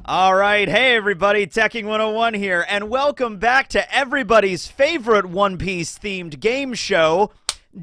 All right, hey everybody, Teching 101 here, and welcome back to everybody's favorite One Piece themed game show.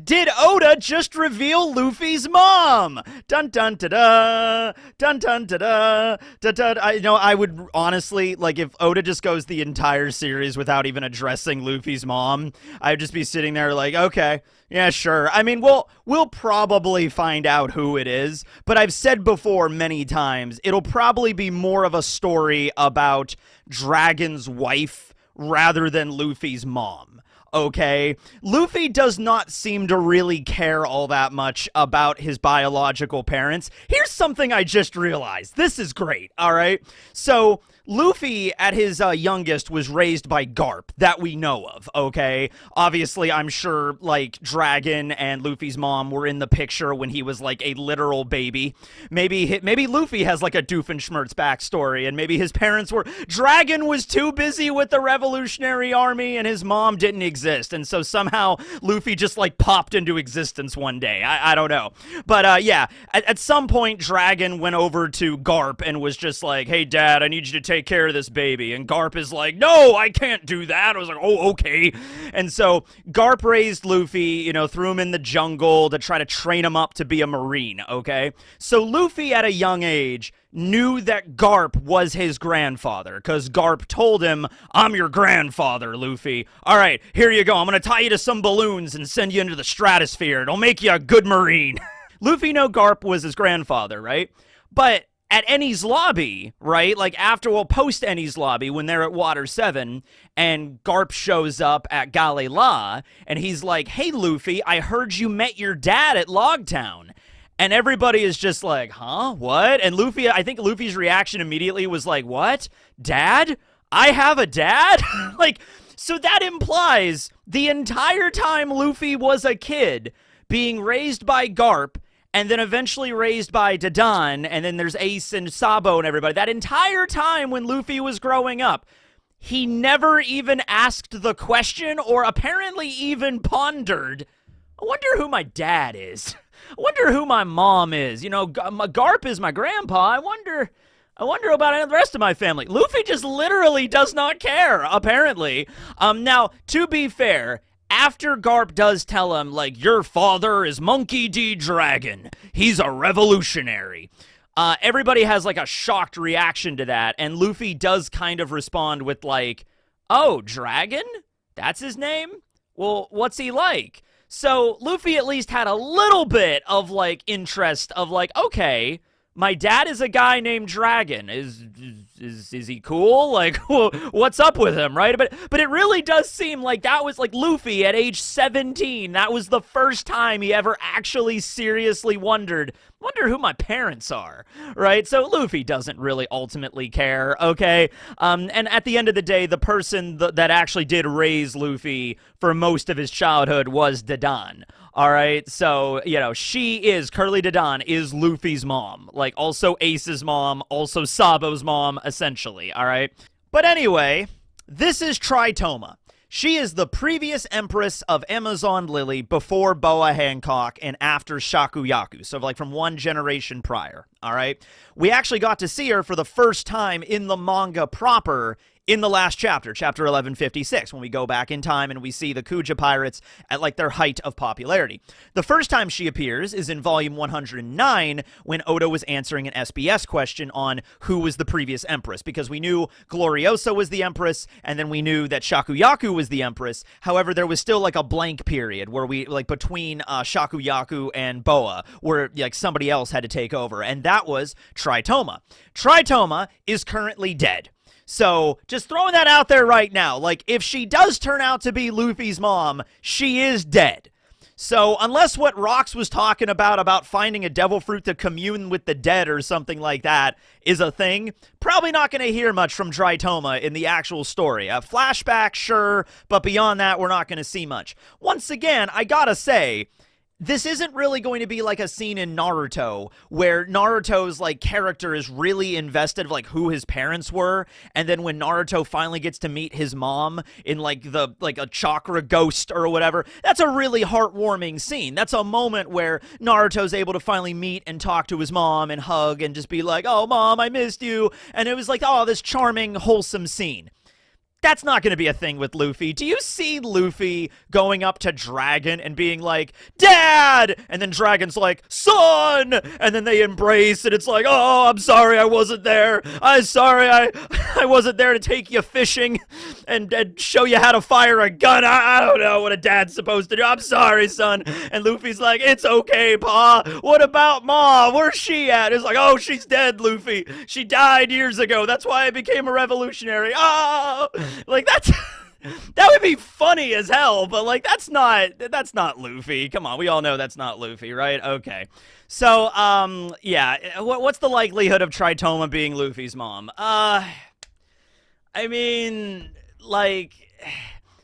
Did Oda just reveal Luffy's mom? Dun dun da da, dun dun da da, da da. I would honestly, like, if Oda just goes the entire series without even addressing Luffy's mom, I'd just be sitting there like, okay, yeah, sure. I mean, we'll probably find out who it is, but I've said before many times, it'll probably be more of a story about Dragon's wife rather than Luffy's mom. Okay, Luffy does not seem to really care all that much about his biological parents. Here's something I just realized. This is great, all right? So, Luffy, at his youngest, was raised by Garp, that we know of, okay? Obviously, I'm sure, like, Dragon and Luffy's mom were in the picture when he was, like, a literal baby. Maybe Luffy has, like, a Doofenshmirtz backstory, and maybe his parents were... Dragon was too busy with the Revolutionary Army, and his mom didn't exist, and so somehow Luffy just, like, popped into existence one day. I don't know. But, yeah, at some point, Dragon went over to Garp and was just like, hey, Dad, I need you to take care of this baby. And Garp is like, no, I can't do that. I was like, oh, okay. And so Garp raised Luffy, threw him in the jungle to try to train him up to be a Marine, okay? So Luffy at a young age knew that Garp was his grandfather, because Garp told him, I'm your grandfather, Luffy. All right, here you go. I'm going to tie you to some balloons and send you into the stratosphere. It'll make you a good Marine. Luffy knew Garp was his grandfather, right? But at Enies Lobby, right, like post Enies Lobby, when they're at Water 7, and Garp shows up at Gale La, and he's like, hey, Luffy, I heard you met your dad at Logtown. And everybody is just like, huh, what? And Luffy, I think Luffy's reaction immediately was like, what? Dad? I have a dad? Like, so that implies the entire time Luffy was a kid, being raised by Garp, and then eventually raised by Dadan, and then there's Ace and Sabo and everybody. That entire time when Luffy was growing up, he never even asked the question or apparently even pondered, I wonder who my dad is. I wonder who my mom is. Garp is my grandpa. I wonder about the rest of my family. Luffy just literally does not care, apparently. Now, to be fair, after Garp does tell him, like, your father is Monkey D. Dragon. He's a revolutionary. Everybody has, like, a shocked reaction to that, and Luffy does kind of respond with, like, oh, Dragon? That's his name? Well, what's he like? So Luffy at least had a little bit of, like, interest of, like, okay, my dad is a guy named Dragon. Is he cool? Like, what's up with him, right? But it really does seem like that was, like, Luffy at age 17. That was the first time he ever actually seriously wonder who my parents are, right? So Luffy doesn't really ultimately care, okay? And at the end of the day, the person that actually did raise Luffy for most of his childhood was Dadan. All right, so, Curly Dadan is Luffy's mom. Like, also Ace's mom, also Sabo's mom, essentially, all right? But anyway, this is Tritoma. She is the previous Empress of Amazon Lily before Boa Hancock and after Shakuyaku, so, like, from one generation prior, all right? We actually got to see her for the first time in the manga proper in the last chapter, chapter 1156, when we go back in time and we see the Kuja pirates at, like, their height of popularity. The first time she appears is in volume 109 when Oda was answering an SBS question on who was the previous Empress, because we knew Gloriosa was the Empress, and then we knew that Shakuyaku was the Empress. However, there was still, like, a blank period where we, like, between Shakuyaku and Boa, where, like, somebody else had to take over, and that was Tritoma. Tritoma is currently dead. So, just throwing that out there right now, like, if she does turn out to be Luffy's mom, she is dead. So, unless what Rox was talking about finding a devil fruit to commune with the dead or something like that is a thing, probably not going to hear much from Tritoma in the actual story. A flashback, sure, but beyond that, we're not going to see much. Once again, I gotta say, this isn't really going to be like a scene in Naruto where Naruto's like character is really invested of like who his parents were, and then when Naruto finally gets to meet his mom in like a chakra ghost or whatever, that's a really heartwarming scene. That's a moment where Naruto's able to finally meet and talk to his mom and hug and just be like, "Oh mom, I missed you." And it was like, oh, this charming, wholesome scene. That's not going to be a thing with Luffy. Do you see Luffy going up to Dragon and being like, "Dad!" And then Dragon's like, "Son!" And then they embrace, and it's like, "Oh, I'm sorry I wasn't there. I'm sorry I wasn't there to take you fishing and show you how to fire a gun. I don't know what a dad's supposed to do. I'm sorry, son." And Luffy's like, "It's okay, Pa. What about Ma? Where's she at?" It's like, "Oh, she's dead, Luffy. She died years ago. That's why I became a revolutionary." Oh! Like, that would be funny as hell, but like that's not Luffy. Come on, we all know that's not Luffy, right? Okay. So, yeah, what's the likelihood of Tritoma being Luffy's mom? I mean, like,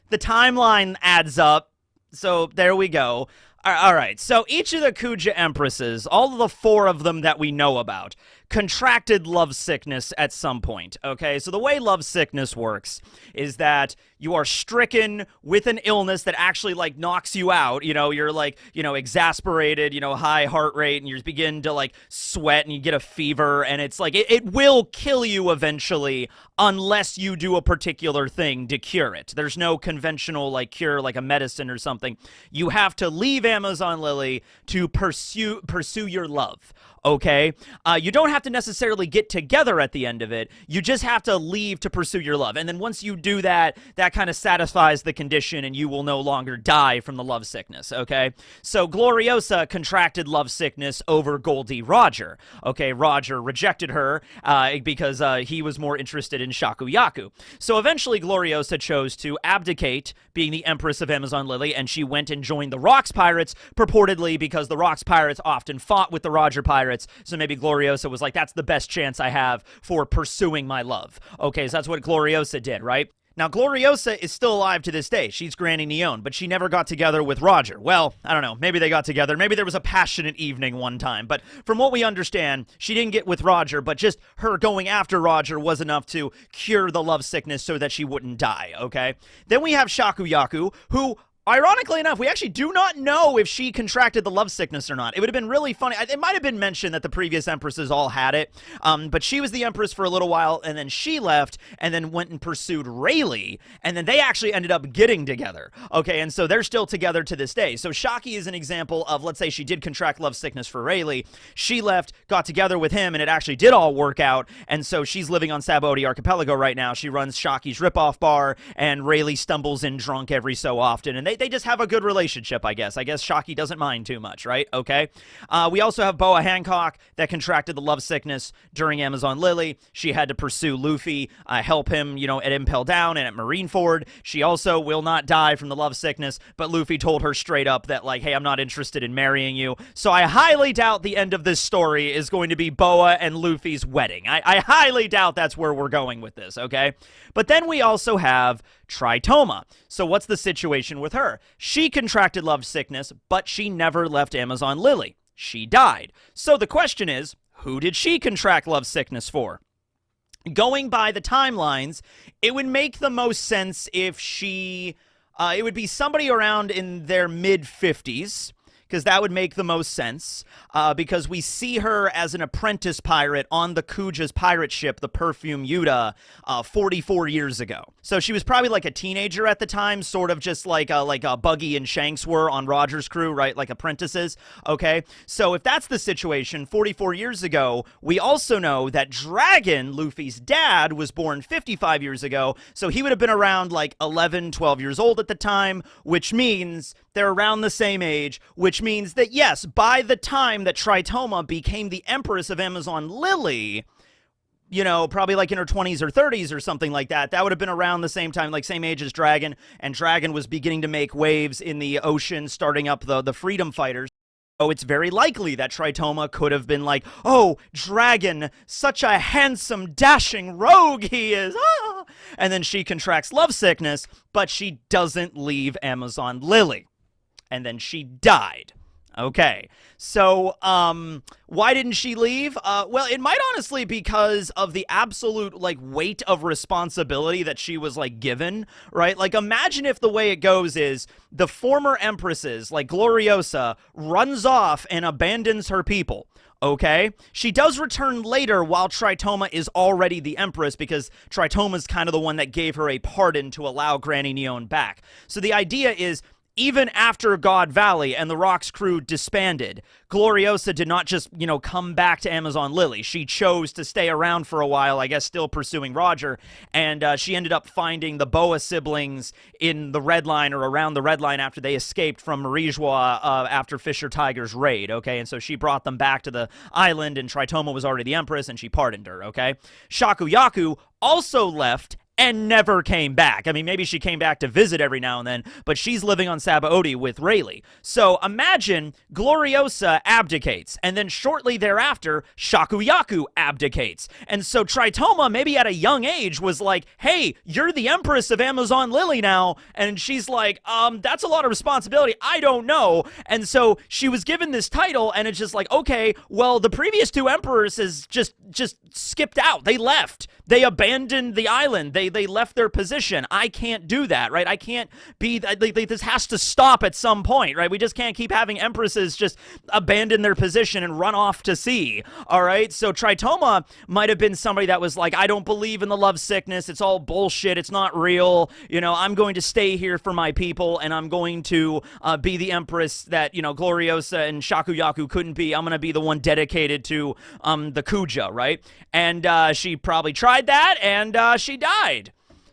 the timeline adds up, so there we go. All right, so each of the Kuja Empresses, all of the 4 of them that we know about, contracted love sickness at some point, okay? So the way love sickness works is that you are stricken with an illness that actually, like, knocks you out. You know, you're, like, you know, exasperated, you know, high heart rate, and you begin to, like, sweat, and you get a fever, and it's like, it will kill you eventually unless you do a particular thing to cure it. There's no conventional, like, cure, like a medicine or something. You have to leave Amazon Lily to pursue your love. Okay? You don't have to necessarily get together at the end of it. You just have to leave to pursue your love. And then once you do that, that kind of satisfies the condition and you will no longer die from the love sickness, okay? So Gloriosa contracted love sickness over Goldie Roger. Okay, Roger rejected her because he was more interested in Shakuyaku. So eventually Gloriosa chose to abdicate being the Empress of Amazon Lily, and she went and joined the Rocks Pirates, purportedly because the Rocks Pirates often fought with the Roger Pirates. So maybe Gloriosa was like, that's the best chance I have for pursuing my love. Okay, so that's what Gloriosa did, right? Now, Gloriosa is still alive to this day. She's Granny Neon, but she never got together with Roger. Well, I don't know. Maybe they got together. Maybe there was a passionate evening one time. But from what we understand, she didn't get with Roger, but just her going after Roger was enough to cure the love sickness so that she wouldn't die, okay? Then we have Shakuyaku, who, ironically enough, we actually do not know if she contracted the love sickness or not. It would have been really funny. It might have been mentioned that the previous empresses all had it, but she was the empress for a little while, and then she left, and then went and pursued Rayleigh, and then they actually ended up getting together. Okay, and so they're still together to this day. So Shaki is an example of, let's say she did contract love sickness for Rayleigh. She left, got together with him, and it actually did all work out, and so she's living on Sabaody Archipelago right now. She runs Shaki's ripoff bar, and Rayleigh stumbles in drunk every so often, and they just have a good relationship, I guess. I guess Shaki doesn't mind too much, right? Okay. We also have Boa Hancock that contracted the love sickness during Amazon Lily. She had to pursue Luffy, help him, you know, at Impel Down and at Marineford. She also will not die from the love sickness, but Luffy told her straight up that, like, hey, I'm not interested in marrying you. So I highly doubt the end of this story is going to be Boa and Luffy's wedding. I highly doubt that's where we're going with this, okay? But then we also have Tritoma. So what's the situation with her? She contracted love sickness, but she never left Amazon Lily. She died. So the question is, who did she contract love sickness for? Going by the timelines, it would make the most sense if she... it would be somebody around in their mid-50s, because that would make the most sense, because we see her as an apprentice pirate on the Kuja's pirate ship, the Perfume Yuta, 44 years ago. So she was probably like a teenager at the time, sort of just like Buggy and Shanks were on Roger's crew, right? Like apprentices, okay? So if that's the situation, 44 years ago, we also know that Dragon, Luffy's dad, was born 55 years ago, so he would have been around like 11, 12 years old at the time, which means they're around the same age, which means that, yes, by the time that Tritoma became the Empress of Amazon Lily, you know, probably like in her 20s or 30s or something like that, that would have been around the same time, like same age as Dragon, and Dragon was beginning to make waves in the ocean, starting up the freedom fighters. So it's very likely that Tritoma could have been like, oh, Dragon, such a handsome, dashing rogue he is, ah! And then she contracts love sickness, but she doesn't leave Amazon Lily. And then she died. Okay. So, why didn't she leave? Well, it might honestly because of the absolute, like, weight of responsibility that she was, like, given, right? Like, imagine if the way it goes is the former empresses, like Gloriosa, runs off and abandons her people. Okay? She does return later while Tritoma is already the Empress because Tritoma's kind of the one that gave her a pardon to allow Granny Neon back. So the idea is even after God Valley and the Rock's crew disbanded, Gloriosa did not just, come back to Amazon Lily. She chose to stay around for a while, I guess still pursuing Roger, and she ended up finding the Boa siblings in the Red Line or around the Red Line after they escaped from Marijois after Fisher Tiger's raid, okay? And so she brought them back to the island, and Tritoma was already the Empress, and she pardoned her, okay? Shakuyaku also left and never came back. I mean, maybe she came back to visit every now and then, but she's living on Sabaody with Rayleigh. So imagine Gloriosa abdicates, and then shortly thereafter, Shakuyaku abdicates. And so Tritoma, maybe at a young age, was like, hey, you're the Empress of Amazon Lily now. And she's like, that's a lot of responsibility. I don't know. And so she was given this title, and it's just like, okay, well, the previous two empresses just skipped out. They left. They abandoned the island. They left their position. I can't do that, right? I can't be, this has to stop at some point, right? We just can't keep having empresses just abandon their position and run off to sea, all right? So Tritoma might have been somebody that was like, I don't believe in the love sickness. It's all bullshit. It's not real. I'm going to stay here for my people, and I'm going to be the Empress that, Gloriosa and Shakuyaku couldn't be. I'm going to be the one dedicated to the Kuja, right? And she probably tried that, and she died.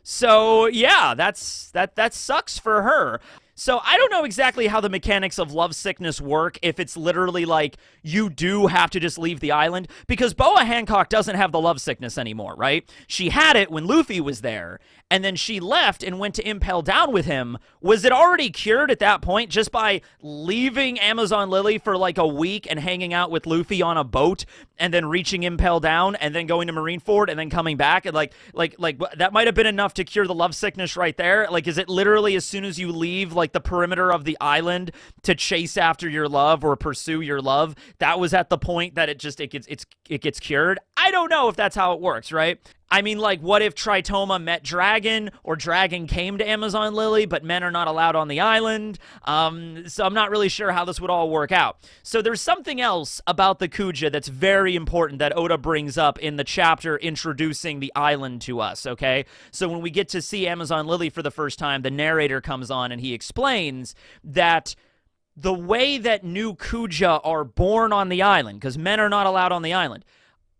So yeah, that sucks for her. So I don't know exactly how the mechanics of love sickness work, if it's literally like you do have to just leave the island, because Boa Hancock doesn't have the love sickness anymore, right? She had it when Luffy was there, and then she left and went to Impel Down with him. Was it already cured at that point just by leaving Amazon Lily for like a week and hanging out with Luffy on a boat and then reaching Impel Down and then going to Marineford and then coming back? And like that might have been enough to cure the love sickness right there. Like, is it literally as soon as you leave like the perimeter of the island to chase after your love or pursue your love, that was at the point that it gets cured? I don't know if that's how it works, right? I mean, like, what if Tritoma met Dragon, or Dragon came to Amazon Lily, but men are not allowed on the island? So I'm not really sure how this would all work out. So there's something else about the Kuja that's very important that Oda brings up in the chapter introducing the island to us, okay? So when we get to see Amazon Lily for the first time, the narrator comes on and he explains that the way that new Kuja are born on the island, because men are not allowed on the island,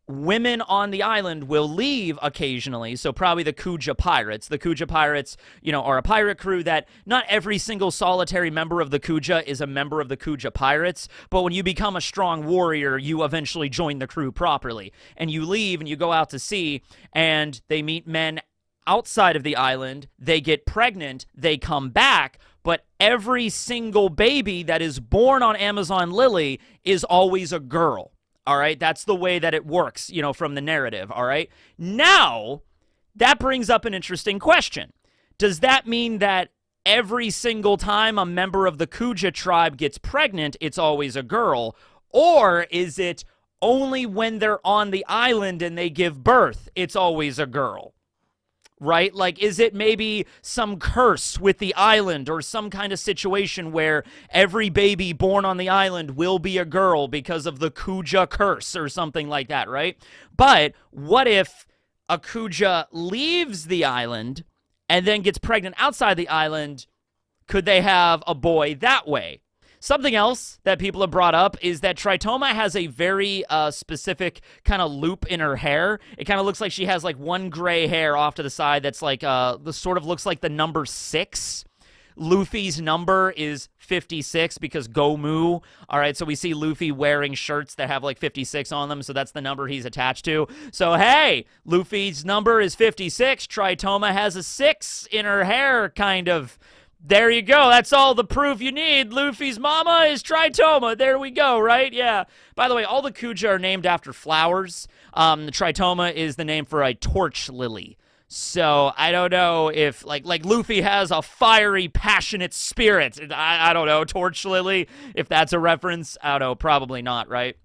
women on the island will leave occasionally, so probably the Kuja Pirates. The Kuja Pirates, are a pirate crew that not every single solitary member of the Kuja is a member of the Kuja Pirates, but when you become a strong warrior, you eventually join the crew properly. And you leave and you go out to sea, and they meet men outside of the island, they get pregnant, they come back, but every single baby that is born on Amazon Lily is always a girl. All right, that's the way that it works, from the narrative, all right? Now, that brings up an interesting question. Does that mean that every single time a member of the Kuja tribe gets pregnant, it's always a girl? Or is it only when they're on the island and they give birth, it's always a girl? Right? Like, is it maybe some curse with the island or some kind of situation where every baby born on the island will be a girl because of the Kuja curse or something like that, right? But what if a Kuja leaves the island and then gets pregnant outside the island? Could they have a boy that way? Something else that people have brought up is that Tritoma has a very specific kind of loop in her hair. It kind of looks like she has like one gray hair off to the side that's like sort of looks like the number 6. Luffy's number is 56 because Gomu. All right, so we see Luffy wearing shirts that have like 56 on them, so that's the number he's attached to. So hey, Luffy's number is 56. Tritoma has a 6 in her hair, kind of. There you go. That's all the proof you need. Luffy's mama is Tritoma. There we go, right? Yeah. By the way, all the Kuja are named after flowers. The Tritoma is the name for a torch lily. So I don't know if like Luffy has a fiery, passionate spirit. I don't know, Torch Lily, if that's a reference. I don't know, probably not, right?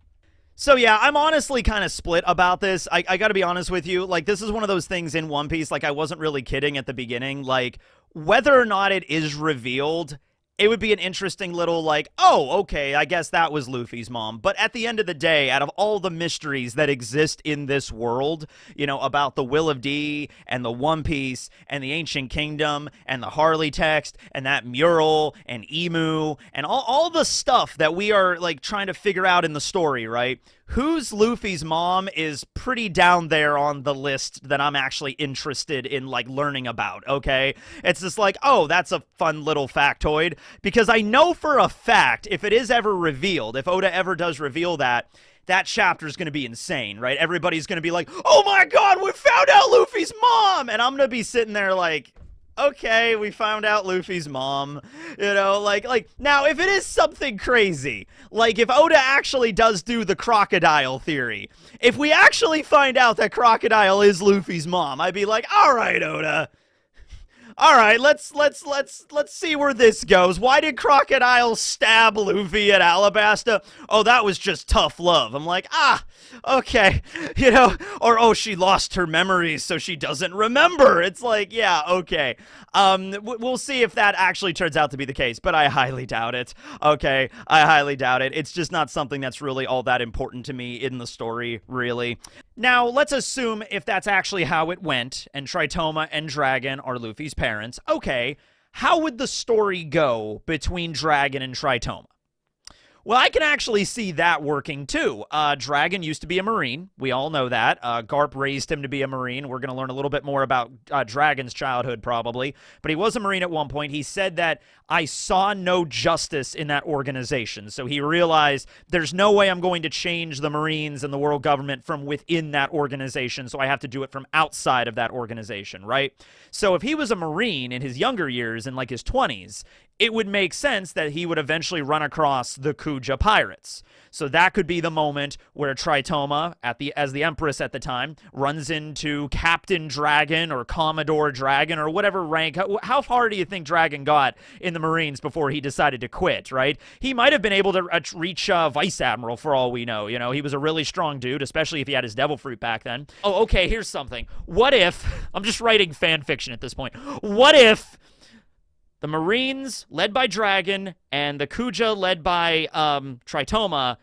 So yeah, I'm honestly kind of split about this. I gotta be honest with you. Like, this is one of those things in One Piece, like, I wasn't really kidding at the beginning. Like, whether or not it is revealed, it would be an interesting little, like, oh, okay, I guess that was Luffy's mom. But at the end of the day, out of all the mysteries that exist in this world, you know, about the Will of D and the One Piece and the Ancient Kingdom and the Harley text and that mural and Emu and all the stuff that we are, like, trying to figure out in the story, right? Who's Luffy's mom is pretty down there on the list that I'm actually interested in, like, learning about, okay? It's just like, oh, that's a fun little factoid, because I know for a fact, if it is ever revealed, if Oda ever does reveal that, that chapter is going to be insane, right? Everybody's going to be like, oh my god, we found out Luffy's mom! And I'm going to be sitting there like, okay, we found out Luffy's mom, you know, like, now, if it is something crazy, like, if Oda actually does do the crocodile theory, if we actually find out that Crocodile is Luffy's mom, I'd be like, all right, Oda, all right, let's see where this goes. Why did Crocodile stab Luffy at Alabasta? Oh, that was just tough love. I'm like, okay, you know, or oh, she lost her memories, so she doesn't remember. It's like, yeah, okay. We'll see if that actually turns out to be the case, but I highly doubt it. Okay, I highly doubt it. It's just not something that's really all that important to me in the story, really. Now, let's assume if that's actually how it went, and Tritoma and Dragon are Luffy's parents, okay, how would the story go between Dragon and Tritoma? Well, I can actually see that working, too. Dragon used to be a Marine. We all know that. Garp raised him to be a Marine. We're going to learn a little bit more about Dragon's childhood, probably. But he was a Marine at one point. He said that, I saw no justice in that organization. So he realized there's no way I'm going to change the Marines and the world government from within that organization, so I have to do it from outside of that organization, right? So if he was a Marine in his younger years, in like his 20s, it would make sense that he would eventually run across the Kuja pirates. So that could be the moment where Tritoma, as the Empress at the time, runs into Captain Dragon or Commodore Dragon or whatever rank. How far do you think Dragon got in the Marines before he decided to quit, right? He might have been able to reach Vice Admiral for all we know. You know, he was a really strong dude, especially if he had his devil fruit back then. Oh, okay, here's something. What if, I'm just writing fan fiction at this point, what if the Marines, led by Dragon, and the Kuja, led by Tritoma,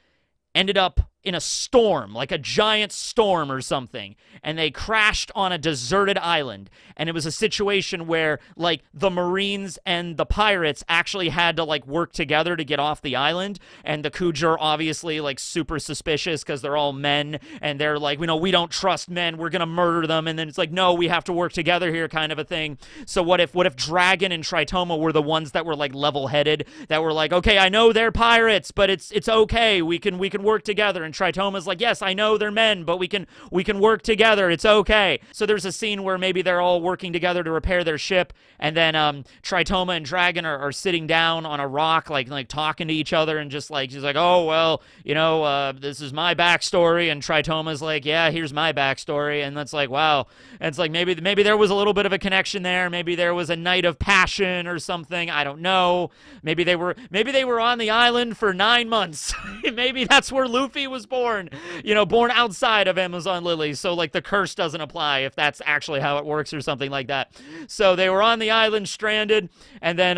ended up in a storm, like a giant storm or something, and they crashed on a deserted island, and it was a situation where, like, the Marines and the pirates actually had to, like, work together to get off the island, and the Kuja are obviously, like, super suspicious because they're all men, and they're like, you know, we don't trust men, we're gonna murder them, and then it's like, no, we have to work together here, kind of a thing. So what if Dragon and Tritoma were the ones that were, like, level-headed, that were like, okay, I know they're pirates, but it's okay, we can work together. And Tritoma's like, yes, I know they're men, but we can work together. It's okay. So there's a scene where maybe they're all working together to repair their ship, and then Tritoma and Dragon are sitting down on a rock, like talking to each other, and just like, she's like, oh, well, you know, this is my backstory, and Tritoma's like, yeah, here's my backstory, and that's like, wow. And it's like, maybe there was a little bit of a connection there. Maybe there was a night of passion or something. I don't know. Maybe they were on the island for 9 months. Maybe that's where Luffy was born, you know, born outside of Amazon Lily, so like the curse doesn't apply if that's actually how it works or something like that. So they were on the island stranded, and then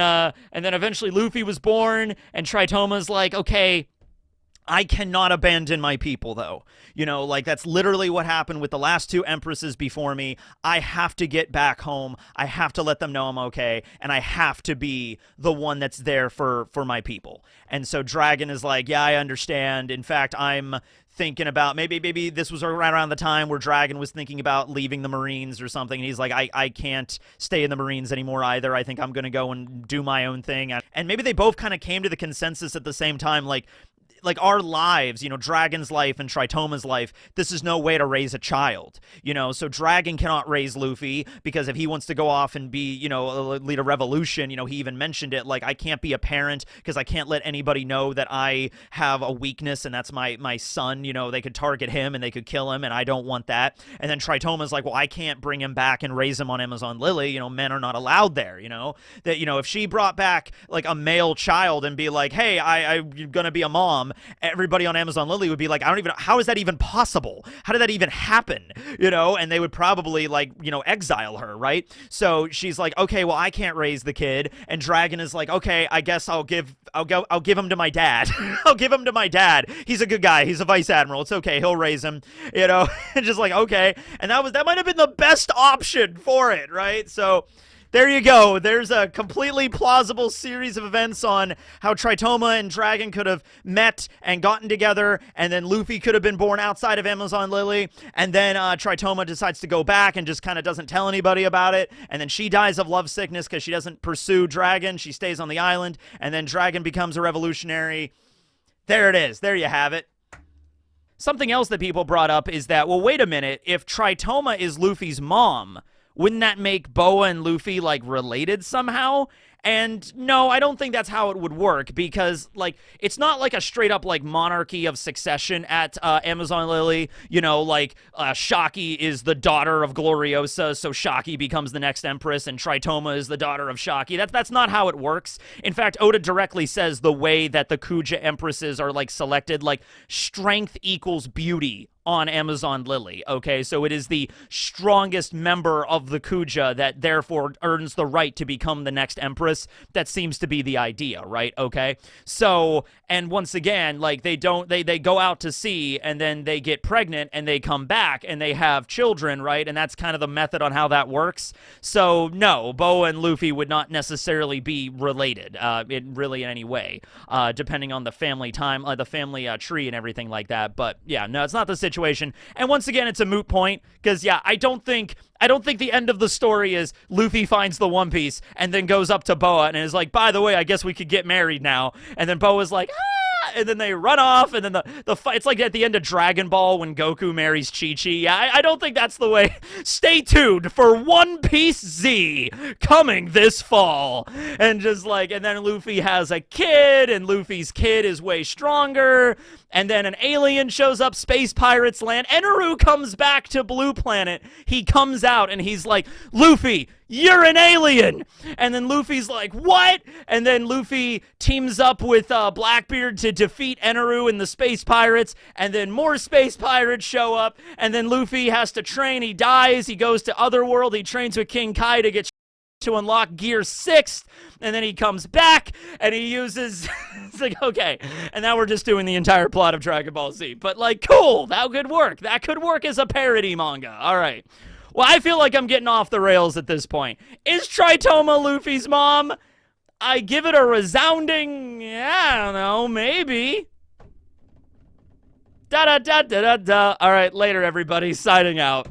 eventually Luffy was born, and Tritoma's like, okay, I cannot abandon my people, though. You know, like, that's literally what happened with the last two Empresses before me. I have to get back home. I have to let them know I'm okay, and I have to be the one that's there for my people. And so Dragon is like, yeah, I understand. In fact, I'm thinking about, maybe this was right around the time where Dragon was thinking about leaving the Marines or something, and he's like, I can't stay in the Marines anymore either. I think I'm going to go and do my own thing. And maybe they both kind of came to the consensus at the same time, like, like our lives, you know, Dragon's life and Tritoma's life, this is no way to raise a child, you know. So Dragon cannot raise Luffy because if he wants to go off and be, you know, lead a revolution, you know, he even mentioned it, like, I can't be a parent because I can't let anybody know that I have a weakness, and that's my son, you know. They could target him and they could kill him, and I don't want that. And then Tritoma's like, well, I can't bring him back and raise him on Amazon Lily, you know, men are not allowed there, you know. That, you know, if she brought back like a male child and be like, hey, I'm gonna be a mom, everybody on Amazon Lily would be like, I don't even, how is that even possible? How did that even happen? You know, and they would probably, like, you know, exile her, right? So she's like, okay, well, I can't raise the kid. And Dragon is like, okay, I guess I'll give him to my dad. I'll give him to my dad. He's a good guy. He's a vice admiral. It's okay. He'll raise him, you know. And just like, okay. And that might have been the best option for it, right? So there you go. There's a completely plausible series of events on how Tritoma and Dragon could have met and gotten together, and then Luffy could have been born outside of Amazon Lily, and then Tritoma decides to go back and just kind of doesn't tell anybody about it, and then she dies of love sickness because she doesn't pursue Dragon. She stays on the island, and then Dragon becomes a revolutionary. There it is. There you have it. Something else that people brought up is that, well, wait a minute, if Tritoma is Luffy's mom, wouldn't that make Boa and Luffy, like, related somehow? And no, I don't think that's how it would work, because, like, it's not like a straight-up, like, monarchy of succession at Amazon Lily. You know, like, Shaki is the daughter of Gloriosa, so Shaki becomes the next Empress, and Tritoma is the daughter of Shaki. That's not how it works. In fact, Oda directly says the way that the Kuja Empresses are, like, selected, like, strength equals beauty on Amazon Lily, okay? So it is the strongest member of the Kuja that therefore earns the right to become the next Empress. That seems to be the idea, right? Okay? So, and once again, like, they go out to sea, and then they get pregnant, and they come back, and they have children, right? And that's kind of the method on how that works. So, no, Boa and Luffy would not necessarily be related, really in any way, depending on the family the family tree and everything like that. But, yeah, no, it's not the situation. And once again, it's a moot point, because, yeah, I don't think the end of the story is Luffy finds the One Piece and then goes up to Boa and is like, by the way, I guess we could get married now. And then Boa's like, ah! And then they run off, and then the fight, it's like at the end of Dragon Ball when Goku marries Chi-Chi. Yeah, I don't think that's the way. Stay tuned for One Piece Z coming this fall. And just like, and then Luffy has a kid, and Luffy's kid is way stronger. And then an alien shows up, space pirates land. Eneru comes back to Blue Planet. He comes out and he's like, Luffy, you're an alien! And then Luffy's like, what? And then Luffy teams up with Blackbeard to defeat Eneru and the space pirates, and then more space pirates show up, and then Luffy has to train. He dies, he goes to Otherworld, he trains with King Kai to get to unlock Gear 6, and then he comes back, and he uses, it's like, okay, and now we're just doing the entire plot of Dragon Ball Z, but, like, cool, that could work as a parody manga, alright. Well, I feel like I'm getting off the rails at this point. Is Tritoma Luffy's mom? I give it a resounding, I don't know, maybe. Da-da-da-da-da-da. Alright, later, everybody, signing out.